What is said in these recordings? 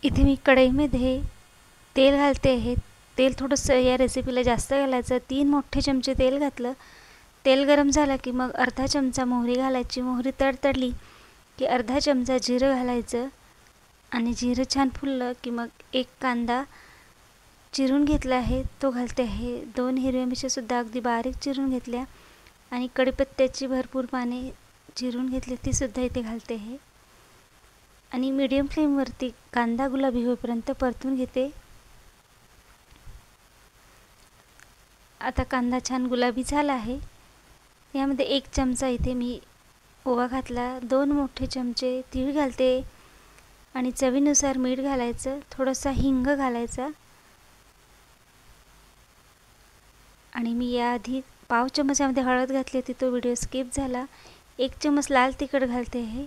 इथे मी कढईमध्ये तेल घालते आहे। तेल थोडंसं या रेसिपीला जास्त घालायचं, 3 मोठे चमचे तेल घातलं। तेल गरम झालं की मग अर्धा चमचा मोहरी घालायची। मोहरी तडतडली की अर्धा चमचा जिरं घालायचं आणि जिरं छान फुललं की मग एक कांदा चिरून घेतला आहे तो घालते आहे। 2 हिरव्या मिरच्यासुद्धा अगदी बारीक चिरून घेतल्या आणि कढीपत्त्याची भरपूर पाने चिरून घेतली ती सुद्धा इथे घालते आहे आणि मीडियम फ्लेमवरती कांदा गुलाबी होईपर्यंत परतून घेते। आता कांदा छान गुलाबी झाला आहे। यामध्ये 1 चमचा इथे मी ओवा घातला, 2 मोठे चमचे तीळ घालते आणि चवीनुसार मीठ घालायचं, थोडासा हिंग घालायचा आणि मी याआधी पाव चमचामध्ये हळद घातली होती, तो व्हिडिओ स्किप झाला। 1 चमच लाल तिखट घालते आहे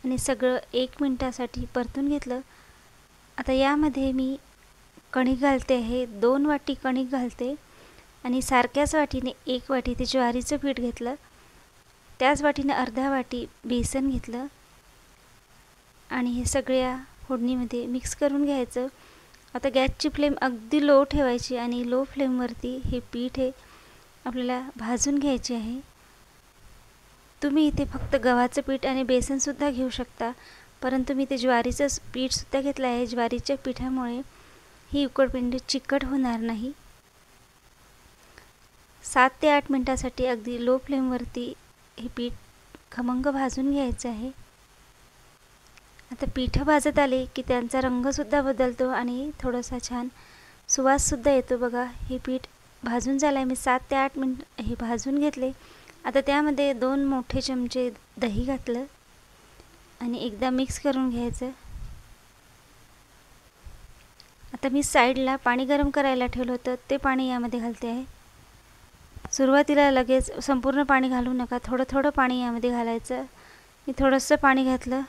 आणि सगळं 1 मिनिटासाठी परतून घेतलं। आता यामध्ये मी कणिक घालते आहे, 2 वाटी कणिक घालते आणि सारख्याच वाटीने 1 वाटी ते ज्वारीचं पीठ घेतलं, त्याच वाटीने अर्धा वाटी बेसन घेतलं आणि हे सगळ्या फोडणीमध्ये मिक्स करून घ्यायचं। आता गॅसची फ्लेम अगदी लो ठेवायची आणि लो फ्लेमवरती हे पीठ आपल्याला भाजून घ्यायचे आहे। तुम्ही इथे फक्त गव्हाचं पीठ आणि बेसनसुद्धा घेऊ शकता, परंतु मी ते ज्वारीचं पीठसुद्धा घेतलं आहे। ज्वारीच्या पिठामुळे ही उकडपिंडी चिकट होणार नाही। 7 ते 8 मिनिटासाठी अगदी लो फ्लेमवरती हे पीठ खमंग भाजून घ्यायचं आहे। आता पीठ भाजत आले की त्यांचा रंगसुद्धा बदलतो आणि थोडासा छान सुवाससुद्धा येतो। बघा हे पीठ भाजून झालं आहे, मी 7 ते 8 मिनिट हे भाजून घेतले। आता त्यामध्ये 2 मोठे चमचे दही घातलं आणि एकदा मिक्स करून घ्यायचं। आता मी साईडला पाणी गरम करायला ठेवलं होतं ते पाणी यामध्ये घालते आहे। सुरुवातीला लगेच संपूर्ण पाणी घालू नका, थोडं थोडं पाणी यामध्ये घालायचं। मी थोडंसं पाणी घातलं।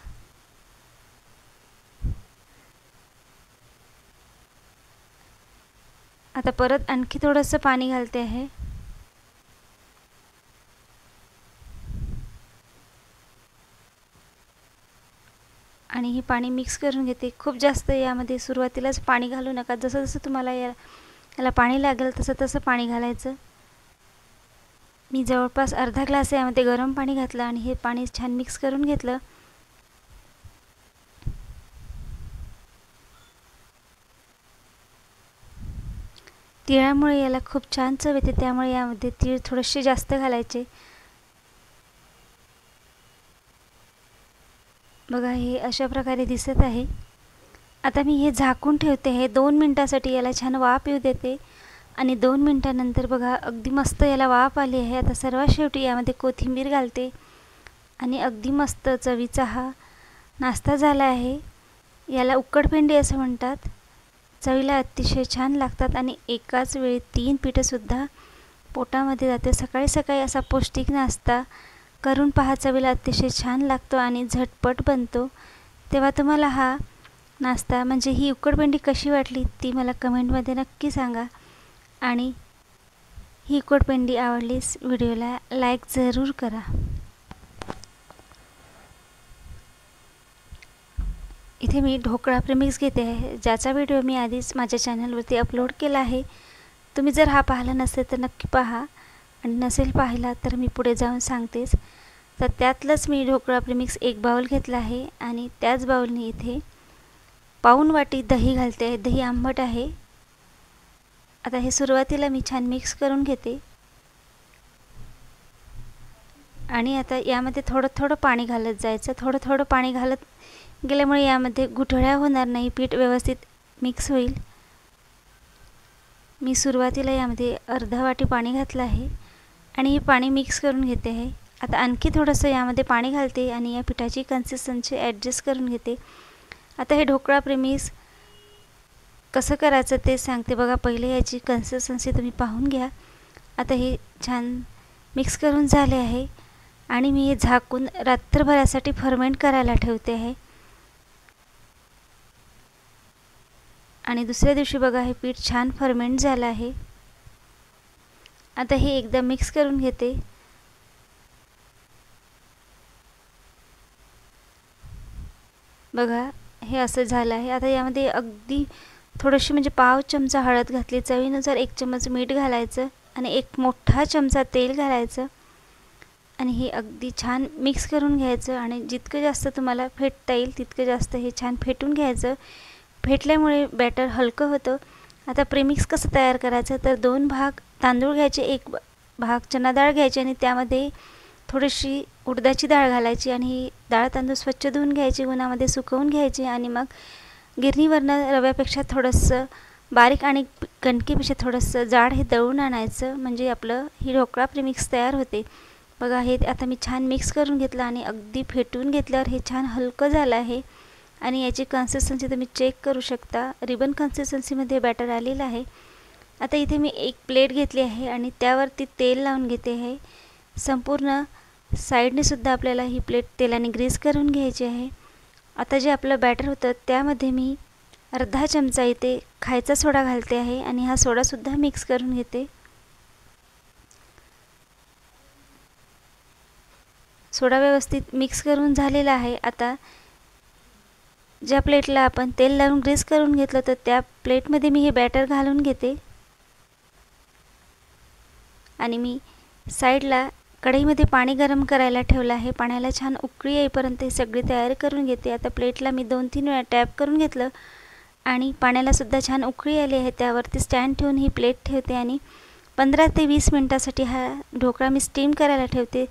आता परत आणखी थोडंसं पाणी घालते आहे आणि हे पाणी मिक्स करून घेते। खूप जास्त यामध्ये सुरुवातीलाच पाणी घालू नका, जसं जसं तुम्हाला याला पाणी लागेल तसं तसं पाणी घालायचं। मी जवळपास अर्धा ग्लास यामध्ये गरम पाणी घातलं आणि हे पाणी छान मिक्स करून घेतलं। तिळामुळे याला खूप छान चव येते, त्यामुळे यामध्ये तीळ थोडेसे जास्त घालायचे। बघा हे अशा प्रकारे दिसत आहे। आता मी हे झाकून ठेवते आहे 2 मिनिटासाठी, याला छान वाफ येऊ देते आणि 2 मिनिटानंतर बघा अगदी मस्त याला वाफ आली आहे। आता सर्वात शेवटी यामध्ये कोथिंबीर घालते आणि अगदी मस्त चवीचा हा नाश्ता झाला आहे। याला उकडपिंडी असं म्हणतात। चवीला अतिशय छान लागतात आणि एकाच वेळी 3 पीठंसुद्धा पोटामध्ये जाते। सकाळी सकाळी असा पौष्टिक नाश्ता करून पहा, चवीला अतिशय छान लागतो आणि झटपट बनतो। तेव्हा तुम्हाला हा नाश्ता म्हणजे ही उकडपिंडी कशी वाटली ती मला कमेंटमध्ये नक्की सांगा आणि ही उकडपिंडी आवडलीस व्हिडिओला लाईक जरूर करा। इथे मी ढोकळा प्रीमिक्स घेते आहे, ज्याचा व्हिडिओ मी आधीच माझ्या चॅनलवरती अपलोड केला आहे। तुम्ही जर हा पाहिला नसेल तर नक्की पहा आणि नसेल पाहिला तर मी पुढे जाऊन सांगतेच। तर त्यातलंच मी ढोकळा प्रीमिक्स 1 बाउल घेतला आहे आणि त्याच बाउलने इथे पाऊण वाटी दही घालते आहे। दही आंबट आहे। आता हे सुरुवातीला मी छान मिक्स करून घेते आणि आता यामध्ये थोडं थोडं पाणी घालत जायचं। थोडं थोडं पाणी घालत गेल्यामुळे यामध्ये गुठळ्या होणार नाही, पीठ व्यवस्थित मिक्स होईल। मी सुरुवातीला यामध्ये अर्धा वाटी पाणी घातलं आहे आणि हे पाणी मिक्स करून घेते आहे। आता आणखी थोडंसं यामध्ये पाणी घालते आणि या पिठाची कन्सिस्टन्सी ॲडजस्ट करून घेते। आता हे ढोकळा प्रीमिक्स कसं करायचं ते सांगते बघा। पहिले याची कन्सिस्टन्सी तुम्ही पाहून घ्या। आता हे छान मिक्स करून झाले आहे आणि मी हे झाकून रात्रभरासाठी फर्मेंट करायला ठेवते आहे आणि दुसऱ्या दिवशी बघा हे पीठ छान फर्मेंट झालं आहे। आता हे एकदा मिक्स करून घेते। बघा हे असं झालं आहे. आता यामध्ये अगदी थोडीशी म्हणजे पाव चमचा हळद घातली, चवीनुसार 1 चमच मीठ घालायचं आणि 1 मोठा चमचा तेल घालायचं आणि हे अगदी छान मिक्स करून घ्यायचं आणि जितकं जास्त तुम्हाला फेटता येईल तितकं जास्त हे छान फेटून घ्यायचं. फेटल्यामुळे बॅटर हलकं होतं. आता प्रीमिक्स कसं तयार करायचं, तर 2 भाग तांदूळ घ्यायचे, 1 भाग चणा डाळ घ्यायची आणि त्यामध्ये थोडीशी उडदाची डाळ घालायची आणि ही डाळ तांदूळ स्वच्छ धुवून घ्यायची, उन्हामध्ये सुकवून घ्यायची आणि मग गिरणीवरनं रव्यापेक्षा थोडंसं बारीक आणि कणकेपेक्षा थोडंसं जाड हे दळून आणायचं, म्हणजे आपलं ही ढोकळा प्रीमिक्स तयार होते. बघा हे आता मी छान मिक्स करून घेतलं आणि अगदी फेटून घेतल्यावर हे छान हलकं झालं आहे आणि याची कन्सिस्टन्सी तुम्ही चेक करू शकता. रिबन कन्सिस्टन्सीमध्ये बॅटर आलेलं आहे. आता इथे मी 1 प्लेट घेतली आहे आणि त्यावरती तेल लावून घेते आहे. संपूर्ण साईडने सुद्धा आपल्याला ही प्लेट तेलाने ग्रीस करून घ्यायची आहे. आता जे आपलं बॅटर होतं त्यामध्ये मी अर्धा चमचा इथे खायचा सोडा घालते आहे आणि हा सोडासुद्धा मिक्स करून घेते. सोडा व्यवस्थित मिक्स करून झालेला आहे. आता ज्या प्लेटला आपण तेल लावून ग्रीस करून घेतलं तर त्या प्लेटमध्ये मी हे बॅटर घालून घेते आणि मी साईडला कढईमध्ये पाणी गरम करायला ठेवलं आहे. पाण्याला छान उकळी येईपर्यंत ही सगळी तयारी करून घेते. आता प्लेटला मी 2-3 वेळा टॅप करून घेतलं आणि पाण्याला सुद्धा छान उकळी आली आहे. त्यावरती स्टँड ठेवून ही प्लेट ठेवते आणि 15 ते 20 मिनिटासाठी हा ढोकळा मी स्टीम करायला ठेवते.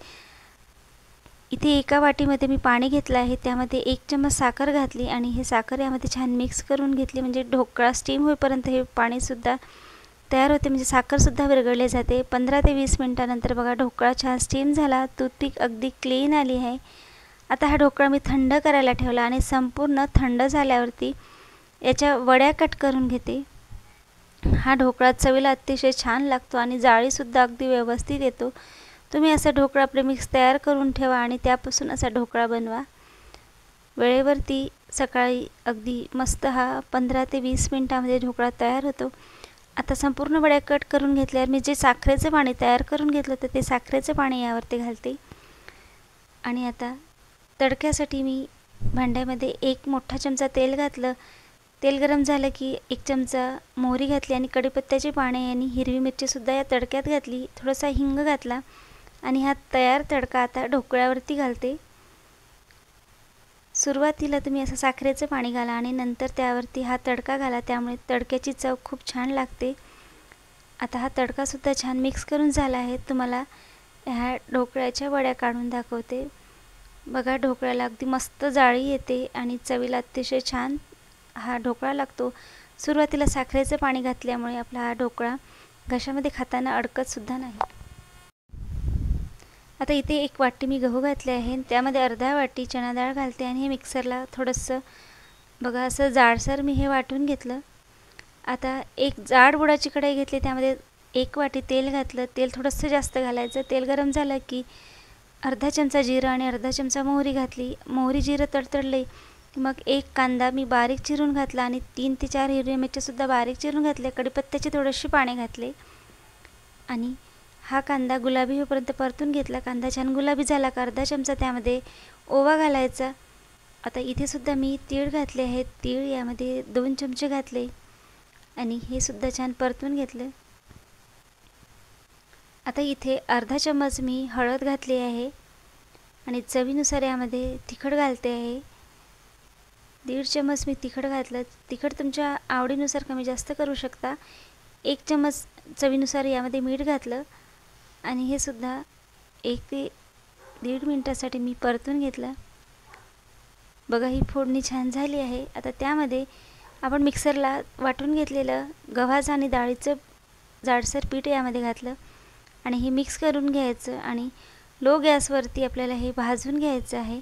इथे एका वाटीमध्ये मी पाणी घेतलं आहे, त्यामध्ये 1 चमच साखर घातली आणि हे साखर यामध्ये छान मिक्स करून घेतली, म्हणजे ढोकळा स्टीम होईपर्यंत हे पाणीसुद्धा तयार होते, म्हणजे साखरसुद्धा विरघळली जाते. 15 ते 20 मिनिटानंतर बघा ढोकळा छान स्टीम झाला, टूथपिक अगदी क्लीन आली आहे. आता हा ढोकळा मी थंड करायला ठेवला आणि संपूर्ण थंड झाल्यावरती याच्या वड्या कट करून घेते. हा ढोकळा चवीला अतिशय छान लागतो आणि जाळीसुद्धा अगदी व्यवस्थित येतो. तुम्ही असा ढोकळा प्रीमिक्स तयार करून ठेवा आणि त्यापासून असा ढोकळा बनवा. वेळेवरती सकाळी अगदी मस्त हा 15 ते 20 मिनिटामध्ये ढोकळा तयार होतो. आता संपूर्ण वड्या कट करून घेतल्यावर मी जे साखरेचं पाणी तयार करून घेतलं होतं ते साखरेचं पाणी यावरती घालते आणि आता तडक्यासाठी मी भांड्यामध्ये 1 मोठा चमचा तेल घातलं. तेल गरम झालं की 1 चमचा मोहरी घातली आणि कढीपत्त्याची पाने आणि हिरवी मिरचीसुद्धा या तडक्यात घातली. थोडासा हिंग घातला आणि हा तयार तडका आता ढोकळ्यावरती घालते. सुरुवातीला तुम्ही असं साखरेचं पाणी घाला आणि नंतर त्यावरती हा तडका घाला, त्यामुळे तडक्याची चव खूप छान लागते. आता हा तडकासुद्धा छान मिक्स करून झाला आहे. तुम्हाला ह्या ढोकळ्याच्या वड्या काढून दाखवते. बघा ढोकळ्याला अगदी मस्त जाळी येते आणि चवीला अतिशय छान हा ढोकळा लागतो. सुरुवातीला साखरेचं पाणी घातल्यामुळे आपला हा ढोकळा घशामध्ये खाताना अडकतसुद्धा नाही. आता इथे 1 वाटी मी गहू घातले आहे, त्यामध्ये अर्धा वाटी चणा डाळ घालते आणि हे मिक्सरला थोडंसं बघा असं जाडसर मी हे वाटून घेतलं. आता 1 जाड बुडाची कढई घेतली, त्यामध्ये 1 वाटी तेल घातलं. तेल थोडंसं जास्त घालायचं. तेल गरम झालं की अर्धा चमचा जिरं आणि अर्धा चमचा मोहरी घातली. मोहरी जिरं तडतडले मग 1 कांदा मी बारीक चिरून घातला आणि 3 ते 4 हिरव्या मिरच्यासुद्धा बारीक चिरून घातले. कढीपत्त्याचे थोडेसे पाने घातले आणि हा कांदा गुलाबी होईपर्यंत परतून घेतला. कांदा छान गुलाबी झाला का अर्धा चमचा त्यामध्ये ओवा घालायचा. आता इथे सुद्धा मी तीळ घातले आहेत. तीळ यामध्ये 2 चमचे घातले आणि हे सुद्धा छान परतून घेतले. आता इथे अर्धा चमच मी हळद घातली आहे आणि चवीनुसार यामध्ये तिखट घालते आहे. 1.5 चमच मी तिखट घातलं. तिखट तुमच्या आवडीनुसार कमी जास्त करू शकता. 1 चमच चवीनुसार यामध्ये मीठ घातलं आणि हे सुद्धा 1 ते 1.5 मिनिटासाठी मी परतून घेतलं. बघा ही फोडणी छान झाली आहे. आता त्यामध्ये आपण मिक्सरला वाटून घेतलेलं गव्हाचं आणि डाळीचं जाडसर पीठ यामध्ये घातलं आणि हे मिक्स करून घ्यायचं आणि लो गॅसवरती आपल्याला हे भाजून घ्यायचं आहे.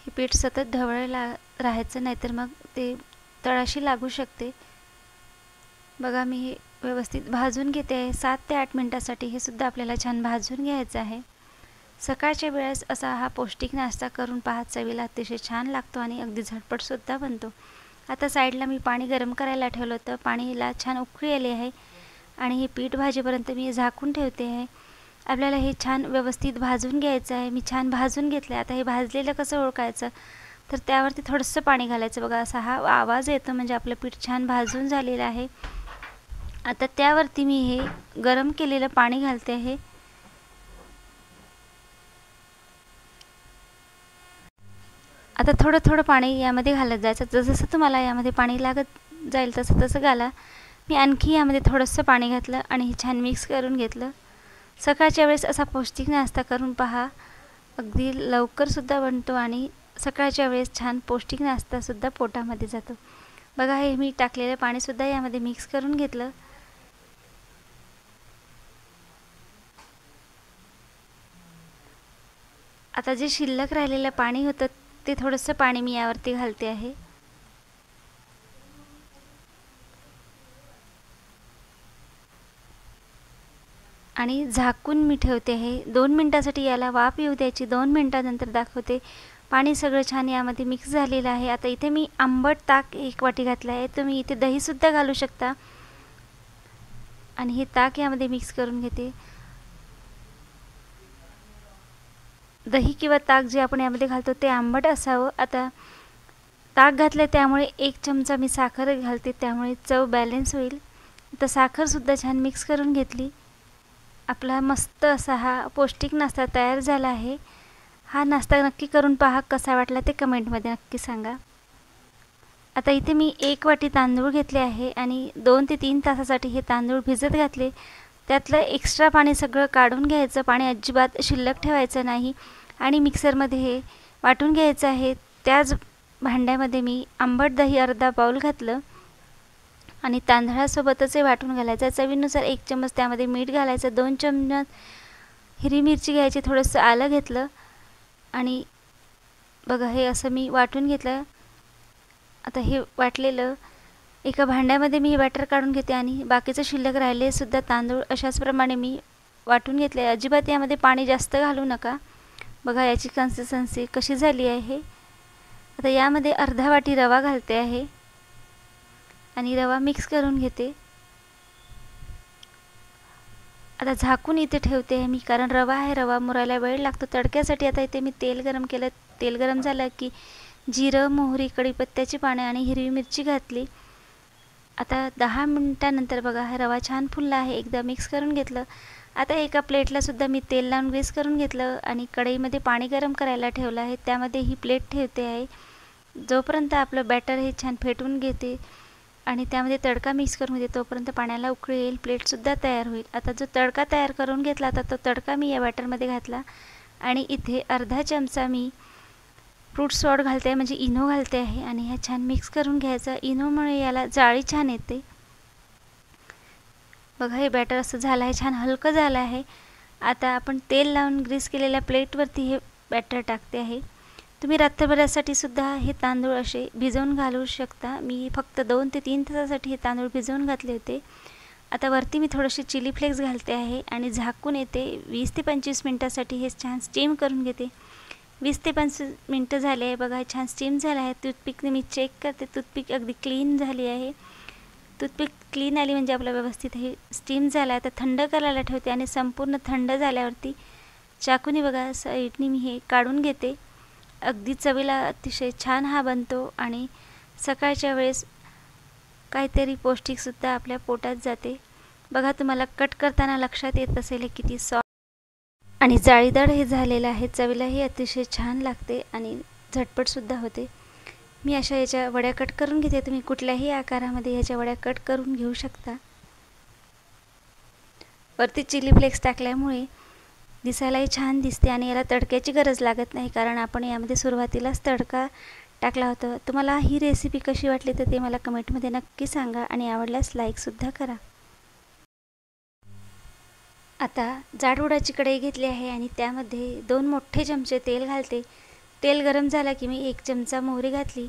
हे पीठ सतत ढवळायला राहायचं, नाहीतर मग ते तळाशी लागू शकते. बघा मी हे व्यवस्थित भाजून घेते आहे 7 ते 8 मिनिटासाठी. हे सुद्धा आपल्याला छान भाजून घ्यायचं आहे. सकाळच्या वेळेस असा हा पौष्टिक नाश्ता करून पहा, चवीला अतिशय छान लागतो आणि अगदी झटपटसुद्धा बनतो. आता साईडला मी पाणी गरम करायला ठेवलं होतं. पाणीला छान उकळी आली आहे आणि हे पीठ भाजेपर्यंत मी झाकून ठेवते आहे. आपल्याला हे छान व्यवस्थित भाजून घ्यायचं आहे. मी छान भाजून घेतलं आहे. आता हे भाजलेलं कसं ओळखायचं, तर त्यावरती थोडंसं पाणी घालायचं. बघा असा हा आवाज येतो म्हणजे आपलं पीठ छान भाजून झालेलं आहे. आता त्यावरती मी हे गरम केलेलं पाणी घालते आहे. आता थोडं थोडं पाणी यामध्ये घालत जायचं. जसं तुम्हाला यामध्ये पाणी लागत जाईल तसं तसं घाला. मी आणखी यामध्ये थोडंसं पाणी घातलं आणि हे छान मिक्स करून घेतलं. सकाळच्या वेळेस असा पौष्टिक नाश्ता करून पहा. अगदी लवकरसुद्धा बनतो आणि सकाळच्या वेळेस छान पौष्टिक नाश्तासुद्धा पोटामध्ये जातो. बघा हे मी टाकलेलं पाणीसुद्धा यामध्ये मिक्स करून घेतलं. आता जे शिल्लक राहिलेलं पाणी होतं ते थोडंसं पाणी मी यावरती घालते आहे. आणि झाकून मी ठेवते आहे 2 मिनिटासाठी. याला वाफ येऊ द्यायची. 2 मिनिटानंतर दाखवते. पाणी सगळं छान यामध्ये मिक्स झालेलं आहे. आता इथे मी आंबट ताक 1 वाटी घातलं आहे. तुम्ही इथे दहीसुद्धा घालू शकता. आणि हे ताक यामध्ये मिक्स करून घेते. दही किंवा ताक जे आपण यामध्ये घालतो ते आंबट असावं. आता ताक घातलं त्यामुळे 1 चमचा मी साखर घालते, त्यामुळे चव बॅलन्स होईल. आता साखरसुद्धा छान मिक्स करून घेतली. आपला मस्त असा हा पौष्टिक नाश्ता तयार झाला आहे. हा नाश्ता नक्की करून पहा. कसा वाटला ते कमेंटमध्ये नक्की सांगा. आता इथे मी 1 वाटी तांदूळ घेतले आहे आणि 2 ते 3 तासासाठी हे तांदूळ भिजत घातले. त्यातलं एक्स्ट्रा पाणी सगळं काढून घ्यायचं. पाणी अजिबात शिल्लक ठेवायचं नाही आणि मिक्सरमध्ये हे वाटून घ्यायचं आहे. त्याच भांड्यामध्ये मी आंबट दही अर्धा बाउल घातलं आणि तांदळासोबतच हे वाटून घालायचं. चवीनुसार 1 चम्मच त्यामध्ये मीठ घालायचं. 2 चम्मच हिरवी मिरची घ्यायची. थोडंसं आलं घेतलं आणि बघा हे असं मी वाटून घेतलं. आता हे वाटलेलं एका भांड्यामध्ये मी हे बॅटर काढून घेते आणि बाकीचं शिल्लक राहिले सुद्धा तांदूळ अशाच प्रमाणे मी वाटून घेतले. अजिबात यामध्ये पाणी जास्त घालू नका. बघा याची कन्सिस्टन्सी कशी झाली आहे. आता यामध्ये अर्धा वाटी रवा घालते आहे आणि रवा मिक्स करून घेते. आता झाकून इथे ठेवते आहे मी, कारण रवा आहे, रवा मुरायला वेळ लागतो. तडक्यासाठी आता इथे मी तेल गरम केलं. तेल गरम झालं की जिरं, मोहरी, कढीपत्त्याची पाने आणि हिरवी मिरची घातली. आता 10 मिनिटानंतर बघा हा रवा छान फुलला आहे. एकदा मिक्स करून घेतलं. आता एका प्लेटला सुद्धा मी तेल लावून ग्रीस करून घेतलं आणि कढईमध्ये पाणी गरम करायला ठेवलं आहे. त्यामध्ये ही प्लेट ठेवते आहे. जोपर्यंत आपलं बॅटर हे छान फेटून घेते आणि त्यामध्ये तडका मिक्स करून घेते तोपर्यंत पाण्याला उकळी येईल. प्लेटसुद्धा तयार होईल. आता जो तडका तयार करून घेतला आता तो तडका मी या बॅटरमध्ये घातला आणि इथे अर्धा चमचा मी फ्रूट सॉल्ट घालते आहे, म्हणजे इनो घालते आहे आणि ह्या छान मिक्स करून घ्यायचं. इनोमुळे याला जाळी छान येते. बघा हे बॅटर असं झालं आहे, छान हलकं झालं आहे. आता आपण तेल लावून ग्रीस केलेल्या प्लेटवरती हे बॅटर टाकते आहे. तुम्ही रात्रभरासाठी सुद्धा हे तांदूळ असे भिजवून घालू शकता. मी फक्त 2 ते 3 तासासाठी हे तांदूळ भिजवून घातले होते. आता वरती मी थोडेसे चिली फ्लेक्स घालते आहे आणि झाकून येते. 20 ते 25 मिनटासाठी हे छान स्टीम करून घेते. 20 ते 25 मिनटं झाले आहे. बघा छान स्टीम झालं आहे. टूथपिकने मी चेक करते. टूथपिक अगदी क्लीन झाली आहे. टूथपिक क्लीन आली म्हणजे आपलं व्यवस्थित हे स्टीम झालं आहे. आता थंड करायला ठेवते आणि संपूर्ण थंड झाल्यावरती चाकूने बघा साईडने मी हे काढून घेते. अगदी चवीला अतिशय छान हा बनतो आणि सकाळच्या वेळेस काहीतरी पौष्टिकसुद्धा आपल्या पोटात जाते. बघा तुम्हाला कट करताना लक्षात येत असेल हे किती सॉफ्ट आणि जाळीदार हे झालेलं आहे. चवीलाही अतिशय छान लागते आणि झटपटसुद्धा होते. मी अशा याच्या वड्या कट करून घेते. तुम्ही कुठल्याही आकारामध्ये ह्याच्या वड्या कट करून घेऊ शकता. वरती चिली फ्लेक्स टाकल्यामुळे दिसायलाही छान दिसते आणि याला तडक्याची गरज लागत नाही, कारण आपण यामध्ये सुरुवातीलाच तडका टाकला होता. तुम्हाला ही रेसिपी कशी वाटली तर ते मला कमेंटमध्ये नक्की सांगा आणि आवडल्यास लाईकसुद्धा करा. आता जाड उडदाची कढई घेतली आहे आणि त्यामध्ये 2 मोठे चमचे तेल घालते. तेल गरम झालं की मी 1 चमचा मोहरी घातली.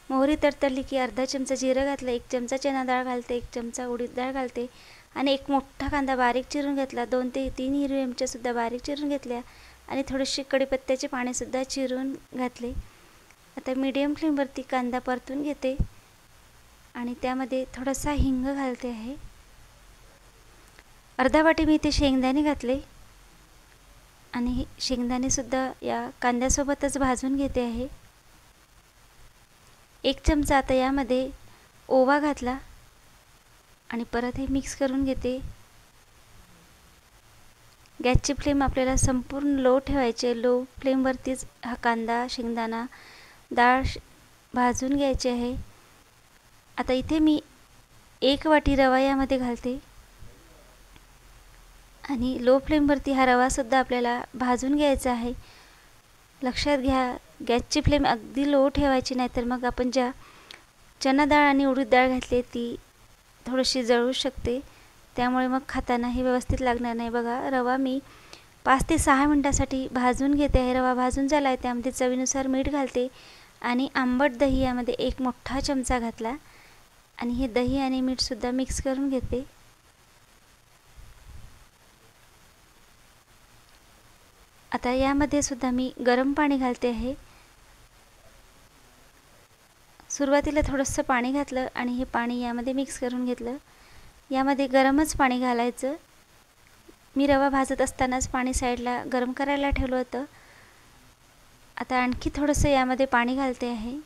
मोहरी तडतडली की अर्धा चमचा जिरं घातलं. 1 चमचा चणा डाळ घालते. 1 चमचा उडीद डाळ घालते आणि 1 मोठा कांदा बारीक चिरून घेतला. 2 ते 3 हिरव्या मिरच्यासुद्धा बारीक चिरून घेतल्या आणि थोडेसे कढीपत्त्याचे पानेसुद्धा चिरून घातले. आता मीडियम फ्लेमवरती कांदा परतून घेते आणि त्यामध्ये थोडासा हिंग घालते आहे. अर्धा वाटी मी इथे शेंगदाणे घातले आणि शेंगदाणे सुद्धा या कांद्यासोबतच भाजून घेते आहे. 1 चमचा आता यामध्ये ओवा घातला आणि परत हे मिक्स करून घेते. गॅसची फ्लेम आपल्याला संपूर्ण लो ठेवायची. लो फ्लेमवरतीच हा कांदा, शेंगदाणा, डाळ भाजून घ्यायची आहे. आता इथे मी 1 वाटी रवा यामध्ये घालते आणि लो फ्लेमवरती हा रवासुद्धा आपल्याला भाजून घ्यायचा आहे. लक्षात घ्या, गॅसची फ्लेम अगदी लो ठेवायची, नाहीतर मग आपण ज्या चना डाळ आणि उडीद डाळ घातली ती थोडीशी जळू शकते, त्यामुळे मग खाताना हे व्यवस्थित लागणार नाही. बघा, रवा मी 5 ते 6 मिनटासाठी भाजून घेते आहे. रवा भाजून झाला आहे, त्यामध्ये चवीनुसार मीठ घालते आणि आंबट दही यामध्ये 1 मोठा चमचा घातला आणि हे दही आणि मीठसुद्धा मिक्स करून घेते. आता यामध्ये सुद्धा मी गरम पाणी घालते आहे. सुरुवातीला थोडंसं पाणी घातलं आणि हे पाणी यामध्ये मिक्स करून घेतलं. यामध्ये गरमच पाणी घालायचं. मी रवा भाजत असतानाच पाणी साईडला गरम करायला ठेवलं होतं. आता आणखी थोडंसं यामध्ये पाणी घालते आहे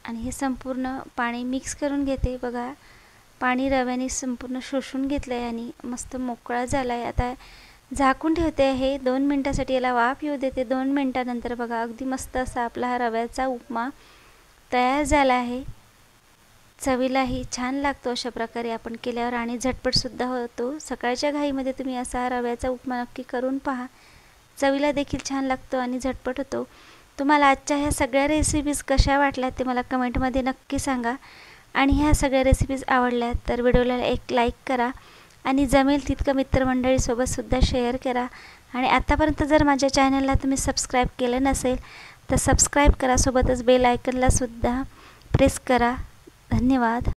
आणि हे संपूर्ण पाणी मिक्स करून घेते. बघा, पाणी रव्याने संपूर्ण शोषून घेतलं आहे आणि मस्त मोकळा झाला आहे. आता झाकून ठेवते आहे 2 मिनटासाठी, याला वाफ येऊ देते. 2 मिनटानंतर बघा, अगदी मस्त असा आपला हा रव्याचा उपमा तयार झाला आहे. चवीलाही छान लागतो अशा प्रकारे आपण केल्यावर आणि झटपटसुद्धा होतो. सकाळच्या घाईमध्ये तुम्ही असा रव्याचा उपमा नक्की करून पहा. चवीला देखील छान लागतो आणि झटपट होतो. तुम्हाला आजच्या ह्या सगळ्या रेसिपीज कशा वाटल्या ते मला कमेंटमध्ये नक्की सांगा. आणि ह्या सगळ्या रेसिपीज आवडल्या तर व्हिडिओला एक लाईक करा आणि जमेल तितकं मित्रमंडळीसोबतसुद्धा शेअर करा. आणि आतापर्यंत जर माझ्या चॅनलला तुम्ही सबस्क्राईब केलं नसेल तर सबस्क्राईब करा. सोबतच बेल आयकनलासुद्धा प्रेस करा. धन्यवाद.